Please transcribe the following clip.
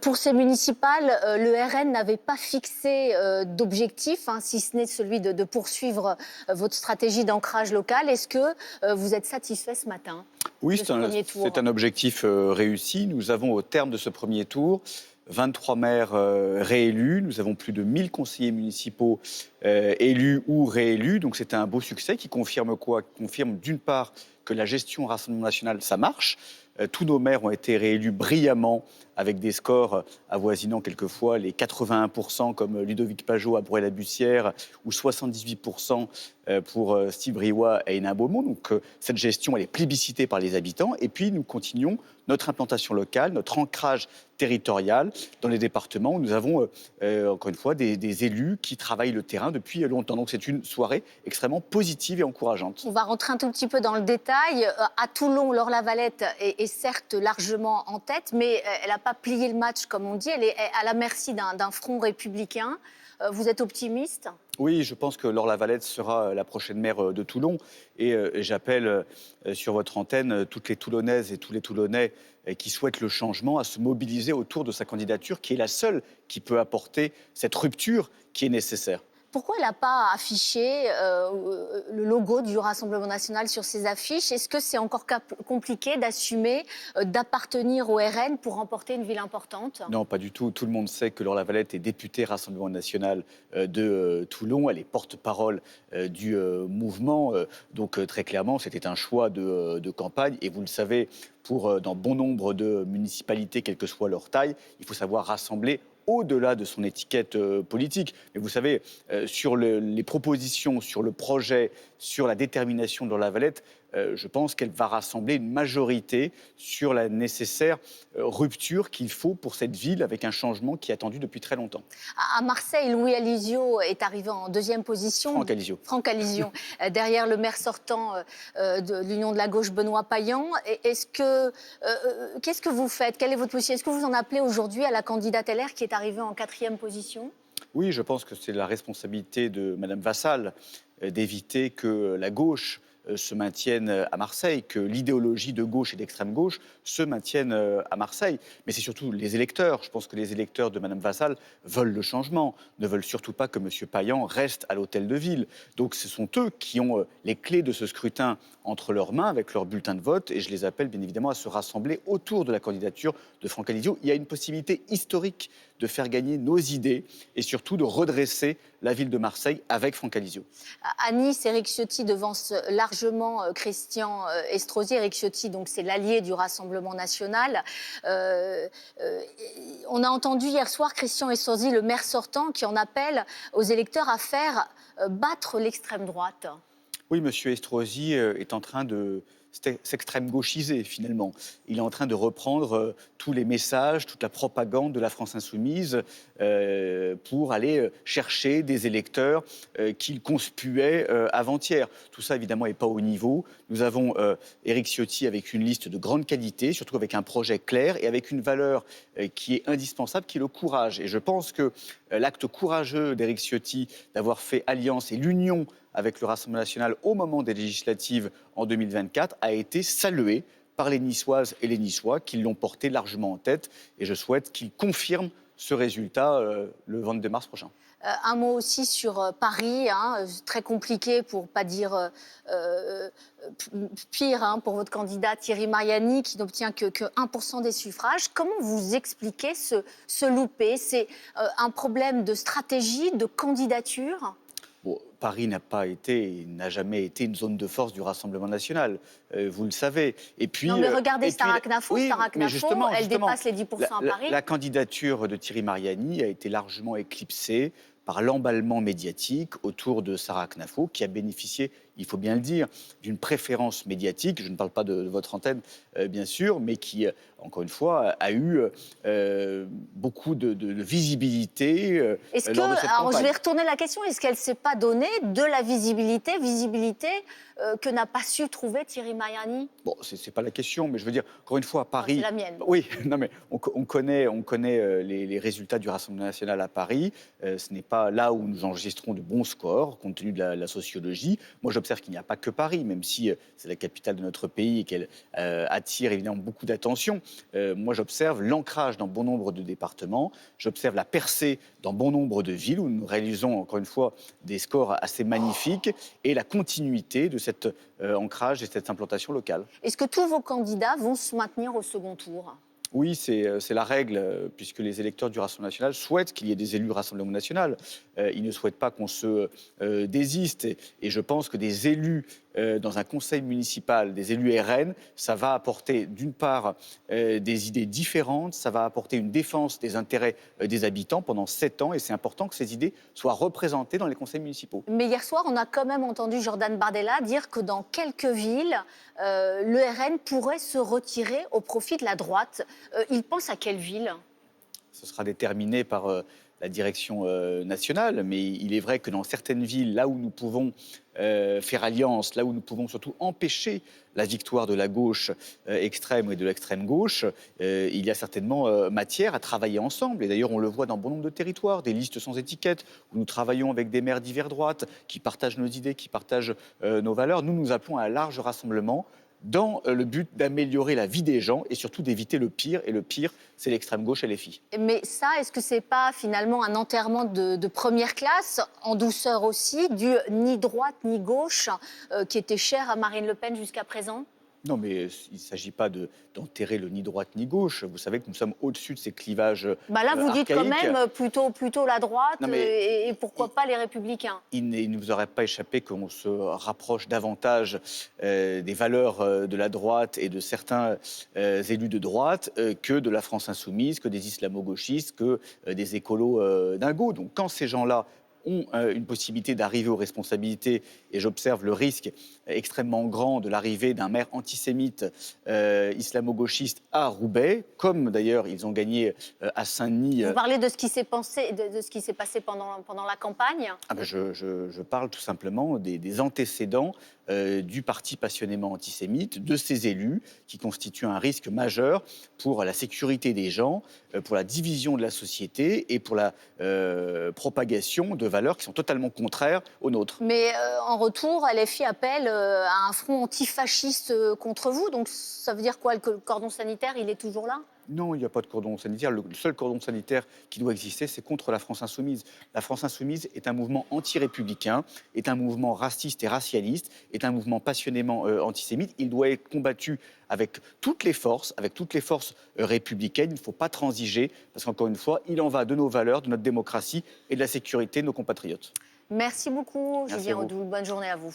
Pour ces municipales, le RN n'avait pas fixé d'objectif, si ce n'est celui de poursuivre votre stratégie d'ancrage local. Est-ce que vous êtes satisfait ce matin Oui, de ce premier tour? c'est un objectif réussi. Nous avons au terme de ce premier tour 23 maires réélus. Nous avons plus de 1000 conseillers municipaux élus ou réélus. Donc c'est un beau succès qui confirme quoi? Qui confirme d'une part que la gestion Rassemblement national, ça marche. Tous nos maires ont été réélus brillamment avec des scores avoisinant quelquefois les 81% comme Ludovic Pajot à Bruay-la-Bussière ou 78% pour Steve Briouat et Hénin Beaumont. Donc cette gestion, elle est plébiscitée par les habitants. Et puis nous continuons notre implantation locale, notre ancrage territorial dans les départements où nous avons encore une fois des élus qui travaillent le terrain depuis longtemps. Donc c'est une soirée extrêmement positive et encourageante. On va rentrer un tout petit peu dans le détail. À Toulon, Laure Lavalette est certes largement en tête, mais elle n'a pas plié le match, comme on dit. Elle est à la merci d'un front républicain. Vous êtes optimiste ? Oui, je pense que Laure Lavalette sera la prochaine maire de Toulon. Et j'appelle sur votre antenne toutes les Toulonnaises et tous les Toulonnais qui souhaitent le changement à se mobiliser autour de sa candidature, qui est la seule qui peut apporter cette rupture qui est nécessaire. Pourquoi elle n'a pas affiché le logo du Rassemblement national sur ses affiches? Est-ce que c'est encore compliqué d'assumer, d'appartenir au RN pour remporter une ville importante? Non, pas du tout. Tout le monde sait que Laure Lavalette est députée Rassemblement national de Toulon. Elle est porte-parole du mouvement. Donc très clairement, c'était un choix de campagne. Et vous le savez, dans bon nombre de municipalités, quelle que soit leur taille, il faut savoir rassembler au-delà de son étiquette politique. Mais vous savez, sur les propositions, sur le projet, sur la détermination de Laure Lavalette, je pense qu'elle va rassembler une majorité sur la nécessaire rupture qu'il faut pour cette ville avec un changement qui est attendu depuis très longtemps. À Marseille, Louis Alisio est arrivé en deuxième position. Franck Alisio, derrière le maire sortant de l'Union de la gauche, Benoît Payan. Qu'est-ce que vous faites? Quelle est votre position? Est-ce que vous en appelez aujourd'hui à la candidate LR qui est arrivée en quatrième position? Oui, je pense que c'est la responsabilité de Mme Vassal d'éviter que la gauche se maintienne à Marseille, que l'idéologie de gauche et d'extrême gauche se maintienne à Marseille. Mais c'est surtout les électeurs. Je pense que les électeurs de Mme Vassal veulent le changement, ne veulent surtout pas que M. Payan reste à l'hôtel de ville. Donc ce sont eux qui ont les clés de ce scrutin entre leurs mains avec leur bulletin de vote. Et je les appelle bien évidemment à se rassembler autour de la candidature de Franck Alizio. Il y a une possibilité historique de faire gagner nos idées et surtout de redresser la ville de Marseille avec Franck Alizio. À Nice, Éric Ciotti devance largement Christian Estrosi. Éric Ciotti, donc, c'est l'allié du Rassemblement national. On a entendu hier soir Christian Estrosi, le maire sortant, qui en appelle aux électeurs à faire battre l'extrême droite. Oui, M. Estrosi est en train de s'extrême gauchiser finalement. Il est en train de reprendre tous les messages, toute la propagande de la France insoumise pour aller chercher des électeurs qu'il conspuait avant-hier. Tout ça évidemment n'est pas au niveau. Nous avons Éric Ciotti avec une liste de grande qualité, surtout avec un projet clair et avec une valeur qui est indispensable, qui est le courage. Et je pense que l'acte courageux d'Éric Ciotti d'avoir fait alliance et l'union avec le Rassemblement national au moment des législatives en 2024 a été salué par les Niçoises et les Niçois qui l'ont porté largement en tête. Et je souhaite qu'il confirme ce résultat le 22 mars prochain. Un mot aussi sur Paris, très compliqué pour ne pas dire pire pour votre candidat Thierry Mariani qui n'obtient que 1% des suffrages. Comment vous expliquez ce loupé? C'est un problème de stratégie, de candidature? Bon, Paris n'a jamais été une zone de force du Rassemblement national, vous le savez. Et puis, non mais regardez Sarah Knafo, oui, elle dépasse les 10% à Paris. La candidature de Thierry Mariani a été largement éclipsée par l'emballement médiatique autour de Sarah Knafo, qui a bénéficié, il faut bien le dire, d'une préférence médiatique. Je ne parle pas de votre antenne, bien sûr, mais qui, encore une fois, a eu beaucoup de visibilité lors de cette campagne. Je vais retourner la question, est-ce qu'elle ne s'est pas donné de la visibilité que n'a pas su trouver Thierry Mariani? Bon, ce n'est pas la question, mais je veux dire, encore une fois, à Paris... C'est la mienne. Oui, non, mais on connaît les résultats du Rassemblement national à Paris. Ce n'est pas pas là où nous enregistrons de bons scores, compte tenu de la sociologie. Moi, j'observe qu'il n'y a pas que Paris, même si c'est la capitale de notre pays et qu'elle attire évidemment beaucoup d'attention. Moi, j'observe l'ancrage dans bon nombre de départements. J'observe la percée dans bon nombre de villes où nous réalisons, encore une fois, des scores assez magnifiques et la continuité de cet ancrage et cette implantation locale. Est-ce que tous vos candidats vont se maintenir au second tour ? Oui, c'est la règle, puisque les électeurs du Rassemblement national souhaitent qu'il y ait des élus Rassemblement national. Ils ne souhaitent pas qu'on se désiste. Et je pense que des élus dans un conseil municipal, des élus RN, ça va apporter d'une part des idées différentes, ça va apporter une défense des intérêts des habitants pendant 7 ans. Et c'est important que ces idées soient représentées dans les conseils municipaux. Mais hier soir, on a quand même entendu Jordan Bardella dire que dans quelques villes, le RN pourrait se retirer au profit de la droite. Il pense à quelle ville ? Ce sera déterminé par la direction nationale, mais il est vrai que dans certaines villes, là où nous pouvons faire alliance, là où nous pouvons surtout empêcher la victoire de la gauche extrême et de l'extrême gauche, il y a certainement matière à travailler ensemble. Et d'ailleurs, on le voit dans bon nombre de territoires, des listes sans étiquette, où nous travaillons avec des maires divers droite, qui partagent nos idées, qui partagent nos valeurs. Nous appelons à un large rassemblement dans le but d'améliorer la vie des gens et surtout d'éviter le pire. Et le pire, c'est l'extrême gauche et les filles. Mais ça, est-ce que c'est pas finalement un enterrement de première classe, en douceur aussi, du ni droite ni gauche, qui était cher à Marine Le Pen jusqu'à présent ? Non, mais il ne s'agit pas d'enterrer le ni droite ni gauche. Vous savez que nous sommes au-dessus de ces clivages Là, vous dites quand même plutôt la droite et pourquoi pas les Républicains. Il ne vous aurait pas échappé qu'on se rapproche davantage des valeurs de la droite et de certains élus de droite que de la France insoumise, que des islamo-gauchistes, que des écolos dingos. Donc quand ces gens-là ont une possibilité d'arriver aux responsabilités, et j'observe le risque extrêmement grand de l'arrivée d'un maire antisémite islamo-gauchiste à Roubaix, comme d'ailleurs ils ont gagné à Saint-Denis. Vous parlez de ce qui s'est passé pendant la campagne ? Je parle tout simplement des antécédents du parti passionnément antisémite, de ces élus qui constituent un risque majeur pour la sécurité des gens, pour la division de la société et pour la propagation de valeurs qui sont totalement contraires aux nôtres. Mais en retour, LFI appelle à un front antifasciste contre vous. Donc ça veut dire quoi ? Que le cordon sanitaire, il est toujours là ? Non, il n'y a pas de cordon sanitaire. Le seul cordon sanitaire qui doit exister, c'est contre la France insoumise. La France insoumise est un mouvement anti-républicain, est un mouvement raciste et racialiste, est un mouvement passionnément antisémite. Il doit être combattu avec toutes les forces républicaines. Il ne faut pas transiger, parce qu'encore une fois, il en va de nos valeurs, de notre démocratie et de la sécurité de nos compatriotes. Merci beaucoup, Merci Julien Audoul. Bonne journée à vous.